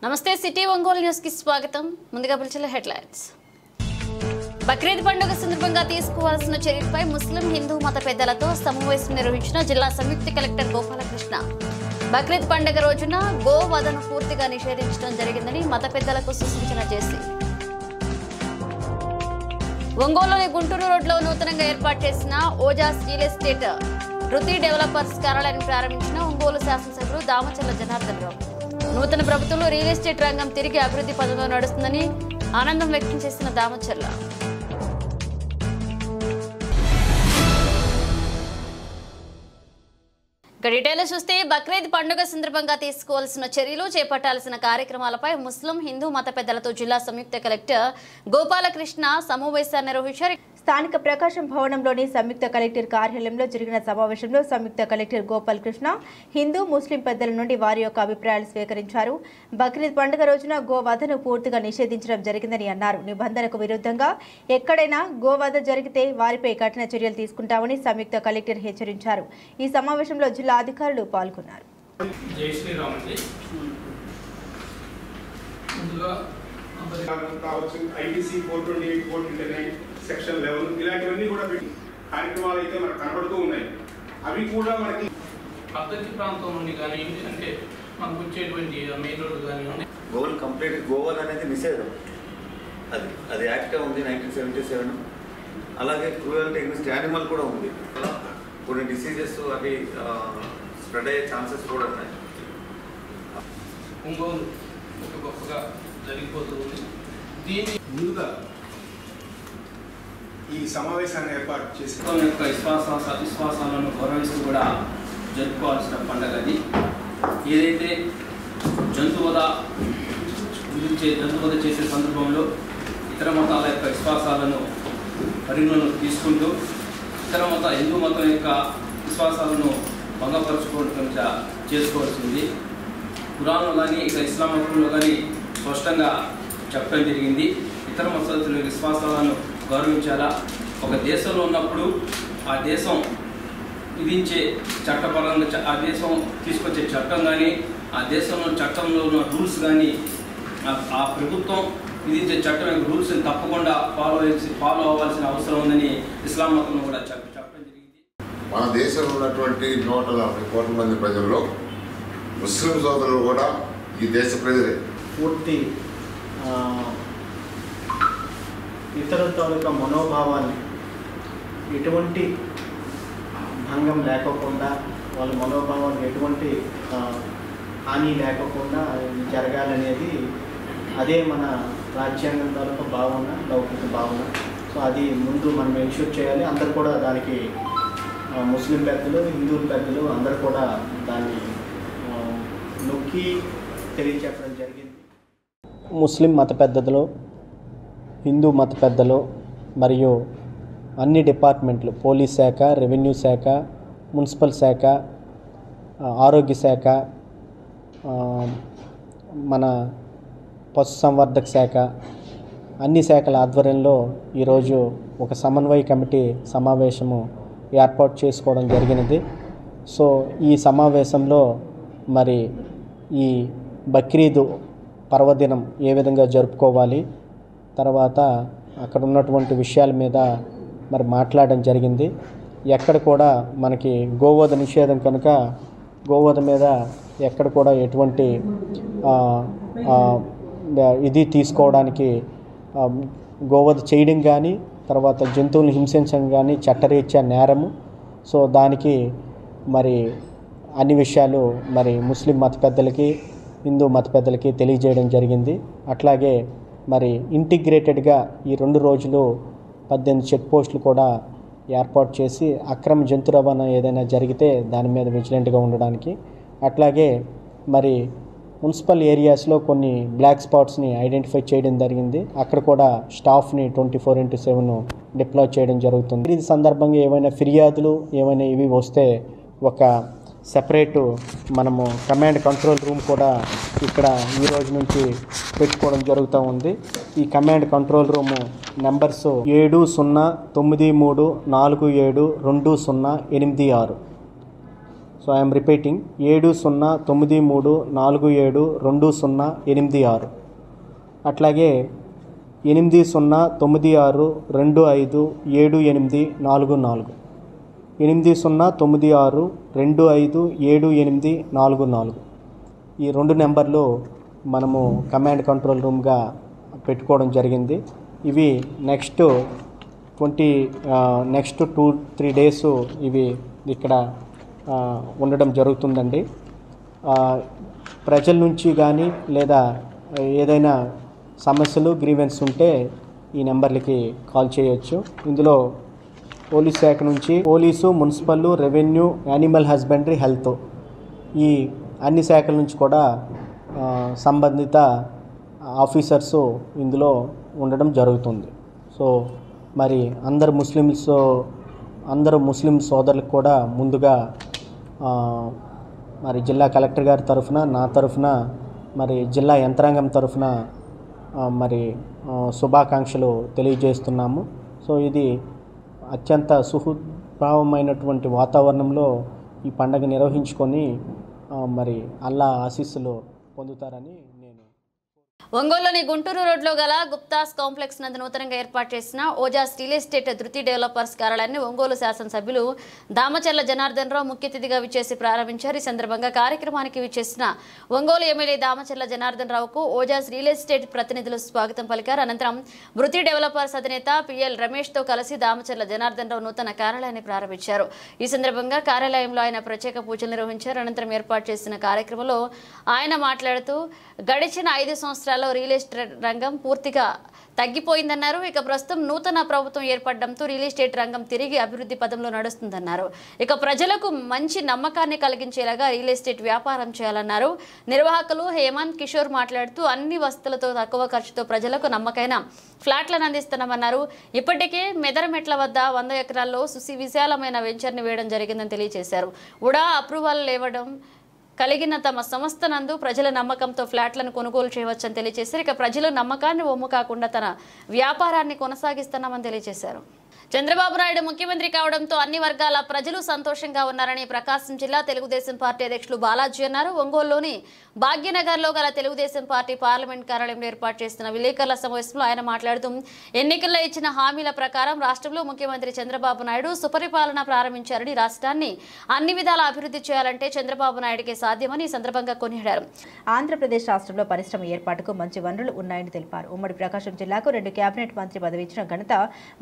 నమస్తే city Ongole news కి స్వాగతం. ముందుగా పిలిచిన హెడ్లైన్స్. బక్రీద్ పండుగ సందర్భంగా తీసుకోవాల్సిన చర్యలపై ముస్లిం హిందూ మత పెద్దలతో సమావేశం నిర్వహించిన జిల్లా సంయుక్త కలెక్టర్ గోపాలకృష్ణ. బక్రీద్ పండుగ రోజున గోవధను పూర్తిగా నిషేధించడం జరిగిందని మత పెద్దలకు సూచన చేసి ఒంగోలులోని గుంటూరు రోడ్లో నూతనంగా ఏర్పాటు చేసిన Ojas real estate Ruthi developers కార్యాలయాన్ని ప్రారంభించిన ఒంగోలు శాసనసభ్యులు దామచర్ల జనార్దన్ రావు. నూతన ప్రభుత్వంలో రియల్ ఎస్టేట్ రంగం తిరిగి అభివృద్ధి పదంలో నడుస్తుందని ఆనందం వ్యక్తం చేసిన దామచర్ల డీటెయిల్ చూస్తే బక్రీద్ పండుగ సందర్భంగా తీసుకోవాల్సిన చర్యలు, చేపట్టాల్సిన కార్యక్రమాలపై ముస్లిం హిందూ మత పెద్దలతో జిల్లా సంయుక్త కలెక్టర్ గోపాలకృష్ణ సమావేశాన్ని నిర్వహించారు. స్థానిక ప్రకాశం భవనంలోని సంయుక్త కలెక్టర్ కార్యాలయంలో జరిగిన సమావేశంలో సంయుక్త కలెక్టర్ గోపాలకృష్ణ హిందూ ముస్లిం పెద్దల నుండి వారి యొక్క అభిప్రాయాలు స్వీకరించారు. బక్రీద్ పండుగ రోజున గోవధను పూర్తిగా నిషేధించడం జరిగిందని అన్నారు. నిబంధనలకు విరుద్ధంగా ఎక్కడైనా గోవధ జరిగితే వారిపై కఠిన చర్యలు తీసుకుంటామని సంయుక్త కలెక్టర్ హెచ్చరించారు. ఈ సమావేశంలో జిల్లా అధికారులు పాల్గొన్నారు. సెక్షన్ 11 ఇలాంటివన్నీ కూడా పెట్టి కార్యక్రమాలు అయితే మనకు కనబడుతూ ఉన్నాయి. అవి కూడా మనకి అద్దెకి ప్రాంతం నుండి కానీ అంటే మనకు వచ్చేటువంటి మెయిన్ రోడ్డు కానీ గోవల్ కంప్లీట్ గోవల్ అనేది నిషేధం. అది యాక్ట్గా ఉంది 1977. అలాగే క్రూయల్టీ ఎగ్నెస్ట్ యానిమల్ కూడా ఉంది. కొన్ని డిసీజెస్ అవి స్ప్రెడ్ అయ్యే ఛాన్సెస్ కూడా ఉన్నాయి. ఒంగోలు ఒక గొప్పగా జరిగిపోతుంది. దీన్ని ముందుగా ఈ సమావేశాన్ని ఏర్పాటు చేసి యొక్క విశ్వాసాలను గౌరవిస్తూ కూడా జరుపుకోవాల్సిన పండుగ అది. ఏదైతే జంతువధ చేసే సందర్భంలో ఇతర మతాల యొక్క విశ్వాసాలను పరిగణలోకి తీసుకుంటూ హిందూ మతం యొక్క విశ్వాసాలను భంగపరచుకోవడం చేసుకోవాల్సింది. ఖురాన్లో కానీ ఇక ఇస్లాం మతంలో కానీ స్పష్టంగా చెప్పడం జరిగింది. ఇతర మతాల విశ్వాసాలను గౌరవించాలా. ఒక దేశంలో ఉన్నప్పుడు ఆ దేశం విధించే చట్టపరంగా ఆ దేశం తీసుకొచ్చే చట్టం కానీ ఆ దేశంలో చట్టంలో ఉన్న రూల్స్ కానీ ఆ ప్రభుత్వం విధించే చట్టం యొక్క రూల్స్ని తప్పకుండా ఫాలో అవ్వాల్సిన అవసరం ఉందని ఇస్లాం మతంలో కూడా చెప్పడం జరిగింది. మన దేశంలో ఉన్నటువంటి 140 కోట్ల మంది ప్రజల్లో ముస్లిం సోదరులు కూడా ఈ దేశ ప్రజలే. పూర్తి ఇతరుల తాలూకా మనోభావాన్ని ఎటువంటి భంగం లేకోకుండా వాళ్ళ మనోభావాన్ని ఎటువంటి హాని లేకోకుండా జరగాలనేది అదే మన రాజ్యాంగం తాలూకా భావన, లౌకిక భావన. సో అది ముందు మనం ఎన్ష్యూర్ చేయాలి. అందరు కూడా దానికి ముస్లిం పెద్దలు, హిందూ పెద్దలు అందరు కూడా దాన్ని నొక్కి తెలియచెప్పడం జరిగింది. ముస్లిం మత పెద్దలు, హిందూ మత పెద్దలు మరియు అన్ని డిపార్ట్మెంట్లు, పోలీస్ శాఖ, రెవెన్యూ శాఖ, మున్సిపల్ శాఖ, ఆరోగ్య శాఖ, మన పశుసంవర్ధక శాఖ, అన్ని శాఖల ఆధ్వర్యంలో ఈరోజు ఒక సమన్వయ కమిటీ సమావేశము ఏర్పాటు చేసుకోవడం జరిగినది. సో ఈ సమావేశంలో మరి ఈ బక్రీద్ పర్వదినం ఏ విధంగా జరుపుకోవాలి, తర్వాత అక్కడ ఉన్నటువంటి విషయాల మీద మరి మాట్లాడడం జరిగింది. ఎక్కడ కూడా మనకి గోవధ నిషేధం కనుక గోవధ మీద ఎక్కడ కూడా ఎటువంటి ఇది తీసుకోవడానికి గోవధ చేయడం కానీ తర్వాత జంతువులను హింసించడం కానీ చట్టరీత్యా నేరము. సో దానికి మరి అన్ని విషయాలు మరి ముస్లిం మత పెద్దలకి, హిందూ మత పెద్దలకి తెలియజేయడం జరిగింది. అట్లాగే మరి ఇంటిగ్రేటెడ్గా ఈ 2 రోజులు 18 చెక్ పోస్టులు కూడా ఏర్పాటు చేసి అక్రమ జంతు రవాణా ఏదైనా జరిగితే దాని మీద విజిలెంట్గా ఉండడానికి, అట్లాగే మరి మున్సిపల్ ఏరియాస్లో కొన్ని బ్లాక్ స్పాట్స్ని ఐడెంటిఫై చేయడం జరిగింది. అక్కడ కూడా స్టాఫ్ని 24/7 డిప్లాయ్ చేయడం జరుగుతుంది. ఈ సందర్భంగా ఏమైనా ఫిర్యాదులు ఏమైనా ఇవి వస్తే ఒక సెపరేటు మనము కమాండ్ కంట్రోల్ రూమ్ కూడా ఇక్కడ ఈ రోజు నుంచి పెట్టుకోవడం జరుగుతూ ఉంది. ఈ command control room numbers 7093472086 so I'm repeating 7093472086. అట్లాగే 8096257844, 8096257844. ఈ 2 నెంబర్లు మనము కమాండ్ కంట్రోల్ రూమ్గా పెట్టుకోవడం జరిగింది. ఇవి నెక్స్ట్ 2-3 డేస్ ఇవి ఇక్కడ ఉండడం జరుగుతుందండి. ప్రజల నుంచి కానీ లేదా ఏదైనా సమస్యలు గ్రీవెన్స్ ఉంటే ఈ నెంబర్లకి కాల్ చేయొచ్చు. ఇందులో పోలీస్ శాఖ నుంచి police, municipal, revenue, animal husbandry, health ఈ అన్ని శాఖల నుంచి కూడా సంబంధిత ఆఫీసర్స్ ఇందులో ఉండడం జరుగుతుంది. సో మరి అందరు ముస్లిం సోదరులకు కూడా ముందుగా మరి జిల్లా కలెక్టర్ గారి తరఫున, నా తరఫున, మరి జిల్లా యంత్రాంగం తరఫున మరి శుభాకాంక్షలు తెలియజేస్తున్నాము. సో ఇది అత్యంత సుహృద్భావమైనటువంటి వాతావరణంలో ఈ పండుగ నిర్వహించుకొని మరి అల్లా ఆశీస్సులు పొందుతారని నేను. ఒంగోలులోని గుంటూరు రోడ్లో గల గుప్తాస్ కాంప్లెక్స్ నందు నూతనంగా ఏర్పాటు చేసిన ఓజాస్ రియల్ ఎస్టేట్ ధృతి డెవలపర్స్ కార్యాలయాన్ని ఒంగోలు శాసనసభ్యులు దామచర్ల జనార్దన్ రావు ముఖ్య అతిథిగా విచ్చేసి ప్రారంభించారు. ఈ సందర్భంగా కార్యక్రమానికి విచ్చేసిన ఒంగోలు ఎమ్మెల్యే దామచర్ల జనార్దన్ రావుకు ఓజాస్ రియల్ ఎస్టేట్ ప్రతినిధులు స్వాగతం పలికారు. అనంతరం ధృతి డెవలపర్స్ అధినేత పిఎల్ రమేష్తో కలిసి దామచర్ల జనార్దన్ రావు నూతన కార్యాలయాన్ని ప్రారంభించారు. ఈ సందర్భంగా కార్యాలయంలో ఆయన ప్రత్యేక పూజలు నిర్వహించారు. అనంతరం ఏర్పాటు చేసిన కార్యక్రమంలో ఆయన మాట్లాడుతూ గడిచిన 5 సంవత్సరాల్లో రియల్ ఎస్టేట్ రంగం పూర్తిగా తగ్గిపోయిందన్నారు. ఇక ప్రస్తుతం నూతన ప్రభుత్వం ఏర్పడడంతో రియల్ ఎస్టేట్ రంగం తిరిగి అభివృద్ధి పదంలో నడుస్తుందన్నారు. ఇక ప్రజలకు మంచి నమ్మకాన్ని కలిగించేలాగా రియల్ ఎస్టేట్ వ్యాపారం చేయాలన్నారు. నిర్వాహకులు హేమంత్ కిషోర్ మాట్లాడుతూ అన్ని వసతులతో తక్కువ ఖర్చుతో ప్రజలకు నమ్మకైన ఫ్లాట్లను అందిస్తున్నామన్నారు. ఇప్పటికే మెదరమెట్ల వద్ద 100 ఎకరాల్లో విశాలమైన వెంచర్ని వేయడం జరిగిందని తెలియజేశారు. ఉడా అప్రూవల్ లేవడం కలిగిన తమ సంస్థ నందు ప్రజల నమ్మకంతో ఫ్లాట్లను కొనుగోలు చేయవచ్చని తెలియజేశారు. ఇక ప్రజలు నమ్మకాన్ని ఒమ్ము కాకుండా తన వ్యాపారాన్ని కొనసాగిస్తున్నామని తెలియజేశారు. చంద్రబాబు నాయుడు ముఖ్యమంత్రి కావడంతో అన్ని వర్గాల ప్రజలు సంతోషంగా ఉన్నారని ప్రకాశం జిల్లా తెలుగుదేశం పార్టీ అధ్యక్షులు బాలాజీ అన్నారు. ఒంగోలులోని భాగ్యనగర్లో గల తెలుగుదేశం పార్టీ పార్లమెంట్ కార్యాలయంలో ఏర్పాటు చేస్తున్న విలేకరుల సమావేశంలో ఆయన మాట్లాడుతూ ఎన్నికల్లో ఇచ్చిన హామీల ప్రకారం రాష్ట్రంలో ముఖ్యమంత్రి చంద్రబాబు నాయుడు సుపరిపాలన ప్రారంభించారని, రాష్ట్రాన్ని అన్ని విధాల అభివృద్ధి చేయాలంటే చంద్రబాబు నాయుడికే సాధ్యమని ఈ సందర్భంగా కొనియాడారు. ఆంధ్రప్రదేశ్ రాష్ట్రంలో పరిశ్రమ ఏర్పాటుకు మంచి వనరులు ఉన్నాయని తెలిపారు. ఉమ్మడి ప్రకాశం జిల్లాకు 2 కేబినెట్ మంత్రి పదవి ఇచ్చిన ఘనత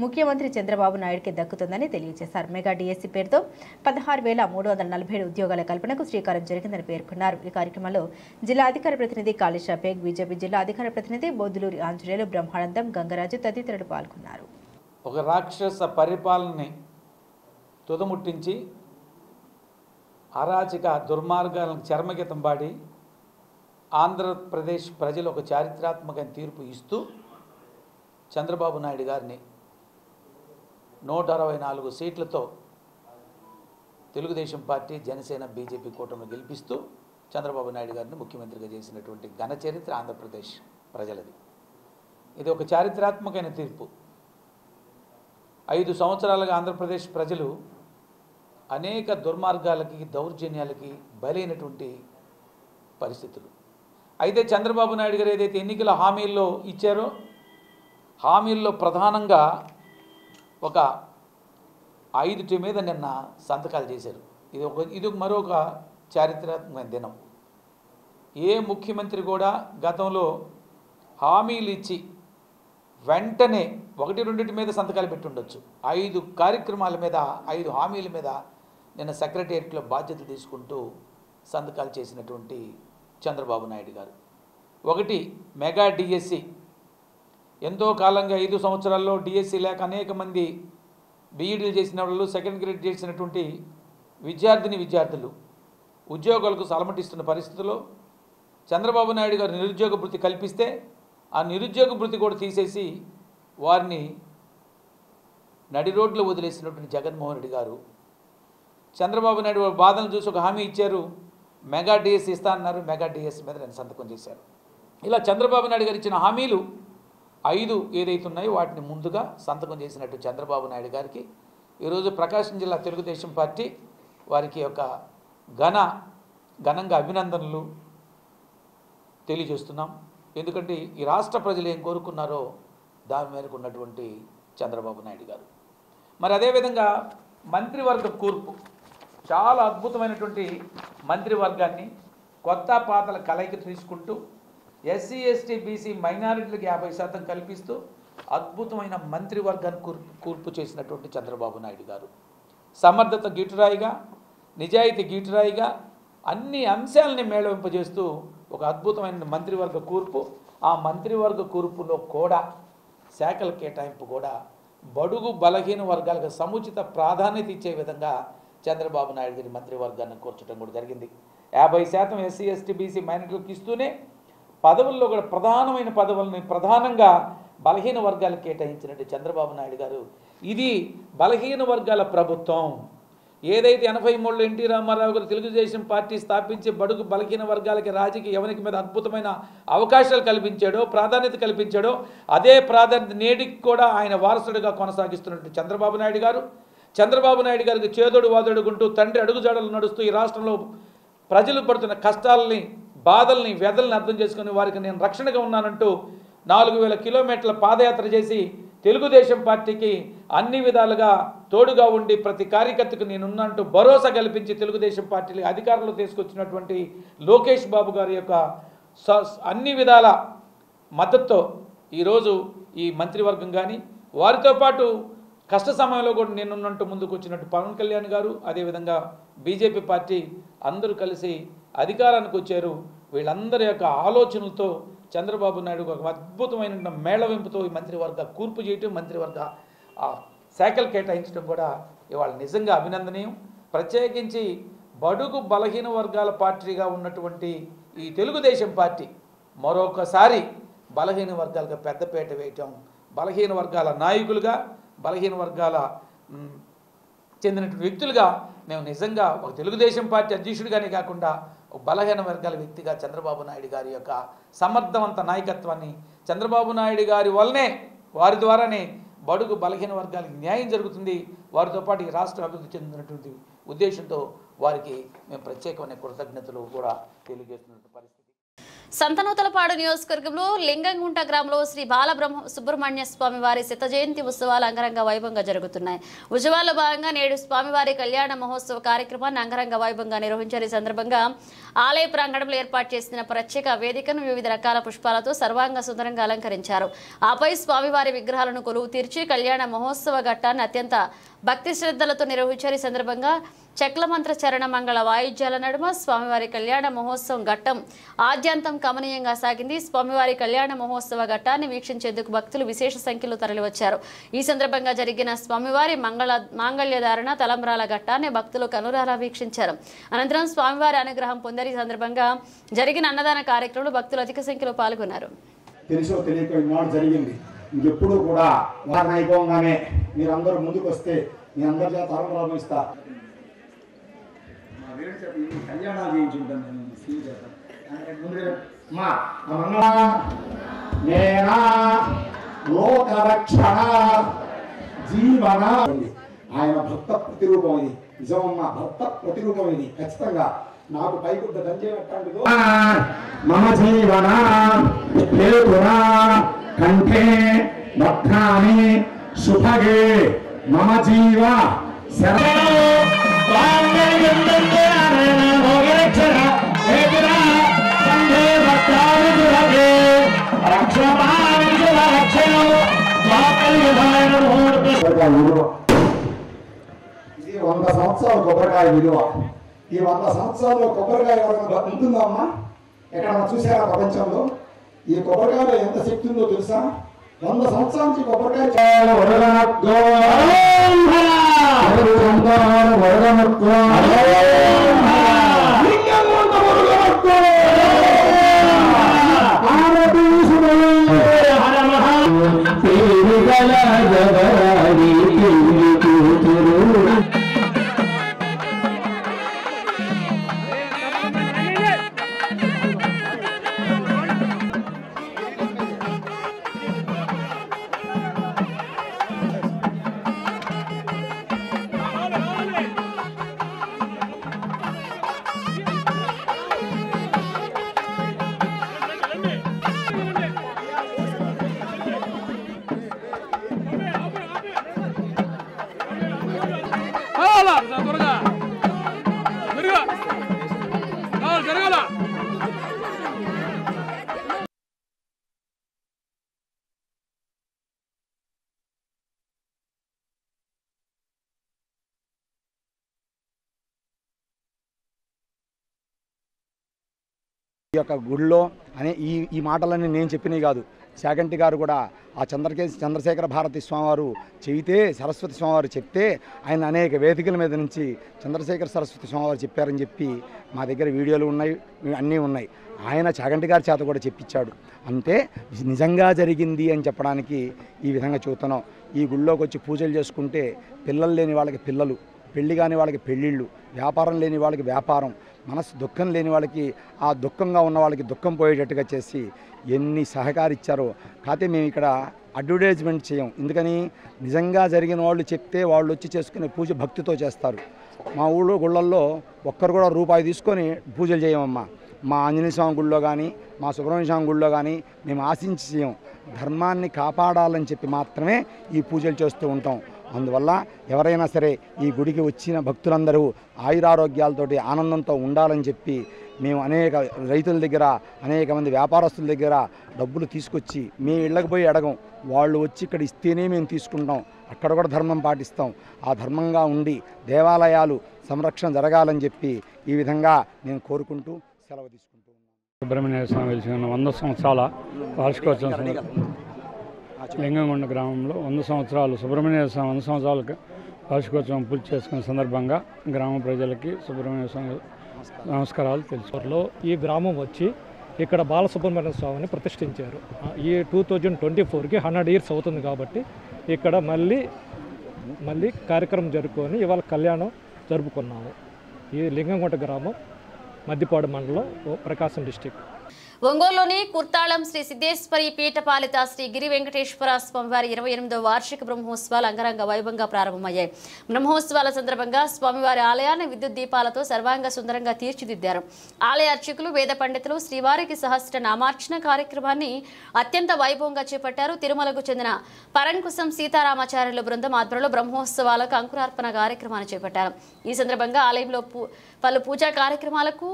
ముఖ్యమంత్రి చంద్రబాబు నాయుడికి దక్కుతుందని తెలియజేశారు. మెగా డిఎస్సీ పేరుతో 16,347 ఉద్యోగాల కల్పనకు శ్రీకారం జరిగిందని పేర్కొన్నారు. ఈ కార్యక్రమంలో జిల్లా అధికార ప్రతినిధి కాళేశా బేగ్, బీజేపీ జిల్లా అధికార ప్రతినిధి బొద్దులూరి ఆంజనేయులు, బ్రహ్మానందం, గంగరాజు తదితరులు పాల్గొన్నారు. ఒక రాక్షస పరిపాలనని తుదముట్టించి అరాచక దుర్మార్గాలను చర్మగీతం పాడి ఆంధ్రప్రదేశ్ ప్రజలు ఒక చారిత్రాత్మక తీర్పు ఇస్తూ చంద్రబాబు నాయుడు గారిని 164 సీట్లతో తెలుగుదేశం పార్టీ, జనసేన, బీజేపీ కూటమి గెలిపిస్తూ చంద్రబాబు నాయుడు గారిని ముఖ్యమంత్రిగా చేసినటువంటి ఘన చరిత్ర ఆంధ్రప్రదేశ్ ప్రజలది. ఇది ఒక చారిత్రాత్మకమైన తీర్పు. 5 సంవత్సరాలుగా ఆంధ్రప్రదేశ్ ప్రజలు అనేక దుర్మార్గాలకి, దౌర్జన్యాలకి బలైనటువంటి పరిస్థితులు. అయితే చంద్రబాబు నాయుడు గారు ఏదైతే ఎన్నికల హామీల్లో ఇచ్చారో, హామీల్లో ప్రధానంగా ఒక 5 మీద నిన్న సంతకాలు చేశారు. ఇది మరొక చారిత్రాత్మకమైన దినం. ఏ ముఖ్యమంత్రి కూడా గతంలో హామీలు ఇచ్చి వెంటనే 1-2 మీద సంతకాలు పెట్టి ఉండొచ్చు. 5 కార్యక్రమాల మీద, 5 హామీల మీద నిన్న సెక్రటేరియట్లో బాధ్యతలు తీసుకుంటూ సంతకాలు చేసినటువంటి చంద్రబాబు నాయుడు గారు. 1 మెగా డిఎస్సి. ఎంతో కాలంగా 5 సంవత్సరాల్లో డిఎస్సి లేక అనేక మంది బీఈడీలు చేసిన వాళ్ళు, సెకండ్ గ్రేడ్ చేసినటువంటి విద్యార్థులు ఉద్యోగాలకు సలమటిస్తున్న పరిస్థితుల్లో చంద్రబాబు నాయుడు గారు నిరుద్యోగ భృతి కల్పిస్తే ఆ నిరుద్యోగ భృతి కూడా తీసేసి వారిని నడి రోడ్లో వదిలేసినటువంటి జగన్మోహన్ రెడ్డి గారు చంద్రబాబు నాయుడు వారి బాధను చూసి ఒక హామీ ఇచ్చారు. మెగా డిఎస్సి ఇస్తా అన్నారు. మెగా డిఎస్సి మీద నేను సంతకం చేశారు. ఇలా చంద్రబాబు నాయుడు గారు ఇచ్చిన హామీలు 5 ఏదైతే ఉన్నాయో వాటిని ముందుగా సంతకం చేసినట్టు చంద్రబాబు నాయుడు గారికి ఈరోజు ప్రకాశం జిల్లా తెలుగుదేశం పార్టీ వారికి ఒక ఘనంగా అభినందనలు తెలియజేస్తున్నాం. ఎందుకంటే ఈ రాష్ట్ర ప్రజలు ఏం కోరుకున్నారో దాని మేరకు ఉన్నటువంటి చంద్రబాబు నాయుడు గారు. మరి అదేవిధంగా మంత్రివర్గ కూర్పు, చాలా అద్భుతమైనటువంటి మంత్రివర్గాన్ని కొత్త పాతల కలయిక తీసుకుంటూ ఎస్సీ ఎస్టీ బీసీ మైనారిటీలకు 50% కల్పిస్తూ అద్భుతమైన మంత్రివర్గాన్ని కూర్పు చేసినటువంటి చంద్రబాబు నాయుడు గారు సమర్థత గీటురాయిగా, నిజాయితీ గీటురాయిగా అన్ని అంశాలని మేళవింపజేస్తూ ఒక అద్భుతమైన మంత్రివర్గ కూర్పు. ఆ మంత్రివర్గ కూర్పులో కూడా శాఖల కేటాయింపు కూడా బడుగు బలహీన వర్గాలకు సముచిత ప్రాధాన్యత ఇచ్చే విధంగా చంద్రబాబు నాయుడు గారి మంత్రివర్గాన్ని కూర్చడం కూడా జరిగింది. 50% ఎస్సీ ఎస్టీ బీసీ మైనారిటీలకు ఇస్తూనే పదవుల్లో కూడా ప్రధానమైన పదవుల్ని ప్రధానంగా బలహీన వర్గాలకు కేటాయించినట్టు చంద్రబాబు నాయుడు గారు. ఇది బలహీన వర్గాల ప్రభుత్వం. ఏదైతే 83లో ఎన్టీ రామారావు గారు తెలుగుదేశం పార్టీ స్థాపించి బడుగు బలహీన వర్గాలకి రాజకీయ యవనికి మీద అద్భుతమైన అవకాశాలు కల్పించాడో, ప్రాధాన్యత కల్పించాడో, అదే ప్రాధాన్యత నేటికి కూడా ఆయన వారసుడిగా కొనసాగిస్తున్నట్టు చంద్రబాబు నాయుడు గారు. చంద్రబాబు నాయుడు గారికి చేదోడు వాదోడుకుంటూ తండ్రి అడుగుజాడలు నడుస్తూ ఈ రాష్ట్రంలో ప్రజలు పడుతున్న కష్టాలని, బాధల్ని, వ్యధల్ని అర్థం చేసుకుని వారికి నేను రక్షణగా ఉన్నానంటూ 4000 కిలోమీటర్ల పాదయాత్ర చేసి తెలుగుదేశం పార్టీకి అన్ని విధాలుగా తోడుగా ఉండి ప్రతి కార్యకర్తకు నేనున్నంటూ భరోసా కల్పించి తెలుగుదేశం పార్టీని అధికారంలో తీసుకొచ్చినటువంటి లోకేష్ బాబు గారి యొక్క అన్ని విధాల మద్దతుతో ఈరోజు ఈ మంత్రివర్గం కానీ, వారితో పాటు కష్ట సమయంలో కూడా నేనున్నట్టు ముందుకు వచ్చినట్టు పవన్ కళ్యాణ్ గారు, అదేవిధంగా బీజేపీ పార్టీ అందరూ కలిసి అధికారానికి వచ్చారు. వీళ్ళందరి యొక్క ఆలోచనలతో చంద్రబాబు నాయుడు ఒక అద్భుతమైన మేళవింపుతో ఈ మంత్రివర్గ కూర్పు చేయటం, మంత్రివర్గ శాఖలు కేటాయించడం కూడా ఇవాళ నిజంగా అభినందనీయం. ప్రత్యేకించి బడుగు బలహీన వర్గాల పార్టీగా ఉన్నటువంటి ఈ తెలుగుదేశం పార్టీ మరొకసారి బలహీన వర్గాలకు పెద్దపీట వేయటం, బలహీన వర్గాల నాయకులుగా, బలహీన వర్గాల చెందినటువంటి వ్యక్తులుగా మేము నిజంగా ఒక తెలుగుదేశం పార్టీ అధ్యక్షుడిగానే కాకుండా ఒక బలహీన వర్గాల వ్యక్తిగా చంద్రబాబు నాయుడు గారి యొక్క సమర్థవంత నాయకత్వాన్ని, చంద్రబాబు నాయుడు గారి వల్లనే, వారి ద్వారానే బడుగు బలహీన వర్గాలకు న్యాయం జరుగుతుంది, వారితో పాటు ఈ రాష్ట్రం అభివృద్ధి చెందినటువంటి ఉద్దేశంతో వారికి మేము ప్రత్యేకమైన కృతజ్ఞతలు కూడా తెలియజేస్తున్నటువంటి పరిస్థితి. సంతనూతలపాడు నియోజకవర్గంలో లింగంగుంట గ్రామంలో శ్రీ బాలబ్రహ్మ సుబ్రహ్మణ్య స్వామి వారి శత జయంతి ఉత్సవాలు అంగరంగ వైభవంగా జరుగుతున్నాయి. ఉత్సవాల్లో భాగంగా నేడు స్వామివారి కళ్యాణ మహోత్సవ కార్యక్రమాన్ని అంగరంగ వైభవంగా నిర్వహించారు. ఈ సందర్భంగా ఆలయ ప్రాంగణంలో ఏర్పాటు చేసిన ప్రత్యేక వేదికను వివిధ రకాల పుష్పాలతో సర్వాంగ సుందరంగా అలంకరించారు. ఆపై స్వామివారి విగ్రహాలను కొలువు తీర్చి కళ్యాణ మహోత్సవ ఘట్టాన్ని అత్యంత భక్తి శ్రద్ధలతో నిర్వహించారు. ఈ సందర్భంగా చక్లమంత్ర చరణ మంగళ వాయిద్యాల నడుమ స్వామివారి కళ్యాణ మహోత్సవం ఘట్టం ఆద్యంతం కమనీయంగా సాగింది. స్వామివారి కళ్యాణ మహోత్సవ ఘట్టాన్ని వీక్షించేందుకు భక్తులు విశేష సంఖ్యలో తరలివచ్చారు. ఈ సందర్భంగా జరిగిన స్వామివారి మాంగళ్యధారణ తలంబ్రాల ఘట్టాన్ని భక్తులు కనురారా వీక్షించారు. అనంతరం స్వామివారి అనుగ్రహం పొందారు. ఈ సందర్భంగా జరిగిన అన్నదాన కార్యక్రమంలో భక్తులు అధిక సంఖ్యలో పాల్గొన్నారు. తెలుసో తెలియక ఇన్నాడు జరిగింది. ఇంకెప్పుడు కూడా వారిని అయిపోగానే మీరందరూ ముందుకు వస్తే మీ అందరి చేత తలంబ్రాలు ఇస్తా కళ్యాణాలు చేయించుంటాను నేను లోకరక్షణ జీవన ఆయన భక్త ప్రతిరూపం ఇది. నిజమమ్మ, భక్త ప్రతిరూపం ఇది. ఖచ్చితంగా నాకు పైకుడ్డ దంచేటందుకు మమ జీవన కంఠే భక్తాని శుభగే మమ జీవ ఇది 100 సంవత్సరాల కొబ్బరికాయ విలువ. ఈ 100 సంవత్సరాల్లో కొబ్బరికాయ ఎవరైనా ఉంటుందా అమ్మా? ఎక్కడన్నా చూసారా ప్రపంచంలో? ఈ కొబ్బరికాయలో ఎంత శక్తి ఉందో తెలుసా? 100 సంవత్సరాల నుంచి కొబ్బరికాయ ఈ యొక్క గుడిలో అనే ఈ మాటలన్నీ నేను చెప్పినవి కాదు. చాగంటి గారు కూడా ఆ చంద్రశేఖర భారతి స్వామివారు చెబితే, సరస్వతి స్వామివారు చెప్తే ఆయన అనేక వేదికల మీద నుంచి చంద్రశేఖర సరస్వతి స్వామివారు చెప్పారని చెప్పి మా దగ్గర వీడియోలు ఉన్నాయి, అన్నీ ఉన్నాయి. ఆయన చాగంటి గారి చేత కూడా చెప్పించాడు. అంటే నిజంగా జరిగింది అని చెప్పడానికి ఈ విధంగా చూస్తున్నాం. ఈ గుళ్ళోకి వచ్చి పూజలు చేసుకుంటే పిల్లలు లేని వాళ్ళకి పిల్లలు, పెళ్లి కాని వాళ్ళకి పెళ్ళిళ్ళు, వ్యాపారం లేని వాళ్ళకి వ్యాపారం, మనసు దుఃఖం లేని వాళ్ళకి ఆ దుఃఖంగా ఉన్న వాళ్ళకి దుఃఖం పోయేటట్టుగా చేసి ఎన్ని సహకరించారో. కాకపోతే మేము ఇక్కడ అడ్వర్టైజ్మెంట్ చేయం. ఎందుకని నిజంగా జరిగిన వాళ్ళు చెప్తే వాళ్ళు వచ్చి చేసుకునే పూజ భక్తితో చేస్తారు. మా ఊళ్ళో గుళ్ళల్లో ఒక్కరు కూడా రూపాయి తీసుకొని పూజలు చేయమమ్మా. మా ఆంజనేయ స్వామి గుళ్ళో కానీ, మా సుబ్రహ్మణ్య స్వామి గుళ్ళో కానీ మేము ఆశించి చేయం. ధర్మాన్ని కాపాడాలని చెప్పి మాత్రమే ఈ పూజలు చేస్తూ ఉంటాం. అందువల్ల ఎవరైనా సరే ఈ గుడికి వచ్చిన భక్తులందరూ ఆయురారోగ్యాలతోటి ఆనందంతో ఉండాలని చెప్పి మేము అనేక రైతుల దగ్గర, అనేక మంది వ్యాపారస్తుల దగ్గర డబ్బులు తీసుకొచ్చి మేము ఇళ్ళకి పోయి అడగం. వాళ్ళు వచ్చి ఇక్కడ ఇస్తేనే మేము తీసుకుంటాం. అక్కడ కూడా ధర్మం పాటిస్తాం. ఆ ధర్మంగా ఉండి దేవాలయాలు సంరక్షణ జరగాలని చెప్పి ఈ విధంగా నేను కోరుకుంటూ సెలవు తీసుకుంటూ ఉన్నాను. సుబ్రహ్మణ్య స్వామి వెలిసిన 100 సంవత్సరాల వార్షికోత్సవం లింగంగొండ గ్రామంలో 100 సంవత్సరాలు సుబ్రహ్మణ్య స్వామి 100 సంవత్సరాలకు వార్షికోత్సవం పూర్తి చేసుకున్న సందర్భంగా గ్రామ ప్రజలకి సుబ్రహ్మణ్య స్వామి నమస్కారాలు తెలుసు. ఈ గ్రామం వచ్చి ఇక్కడ బాలసుబ్రహ్మణ్య స్వామిని ప్రతిష్ఠించారు. ఈ 2024కి 100 ఇయర్స్ అవుతుంది కాబట్టి ఇక్కడ మళ్ళీ కార్యక్రమం జరుపుకొని ఇవాళ కళ్యాణం జరుపుకున్నాము. ఈ లింగంగుంట గ్రామం మద్దిపాడు మండలం, ప్రకాశం డిస్టిక్. ఒంగోలులోని కుర్తాళం శ్రీ సిద్ధేశ్వరి పీఠపాలిత శ్రీ గిరి వెంకటేశ్వర స్వామివారి 28వ వార్షిక బ్రహ్మోత్సవాలు అంగరంగ వైభవంగా ప్రారంభమయ్యాయి. బ్రహ్మోత్సవాల సందర్భంగా స్వామివారి ఆలయాన్ని విద్యుత్ దీపాలతో సర్వాంగ సుందరంగా తీర్చిదిద్దారు. ఆలయ అర్చకులు, వేద పండితులు శ్రీవారికి సహస్ర నామార్చన కార్యక్రమాన్ని అత్యంత వైభవంగా చేపట్టారు. తిరుమలకు చెందిన పరంకుశం సీతారామాచార్యుల బృందం ఆధ్వర్యంలో బ్రహ్మోత్సవాలకు అంకురార్పణ కార్యక్రమాన్ని చేపట్టారు. ఈ సందర్భంగా ఆలయంలో పలు పూజా కార్యక్రమాలకు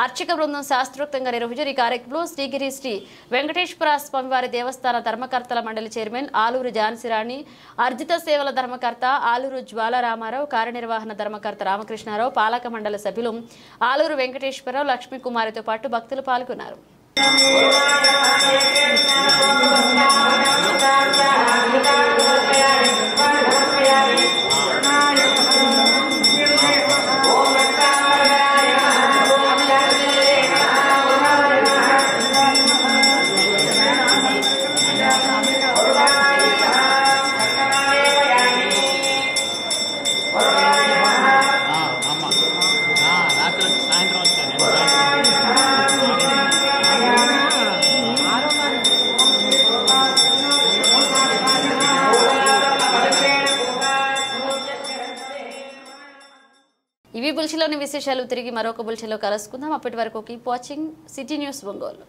అర్చక బృందం శాస్త్రోక్తంగా నిర్వహించారు. ఈ కార్యక్రమంలో శ్రీగిరి శ్రీ వెంకటేశ్వర స్వామివారి దేవస్థాన ధర్మకర్తల మండలి చైర్మన్ ఆలూరు ఝాన్సీరాణి, అర్జిత సేవల ధర్మకర్త ఆలూరు జ్వాలరామారావు, కార్యనిర్వహణ ధర్మకర్త రామకృష్ణారావు, పాలక మండలి సభ్యులు ఆలూరు వెంకటేశ్వరరావు, లక్ష్మీకుమారితో పాటు భక్తులు పాల్గొన్నారు. ఇవి బుల్షిలోని విశేషాలు. తిరిగి మరొక బుల్షిలో కలుసుకుందాం. అప్పటి వరకు keep watching city news Ongole.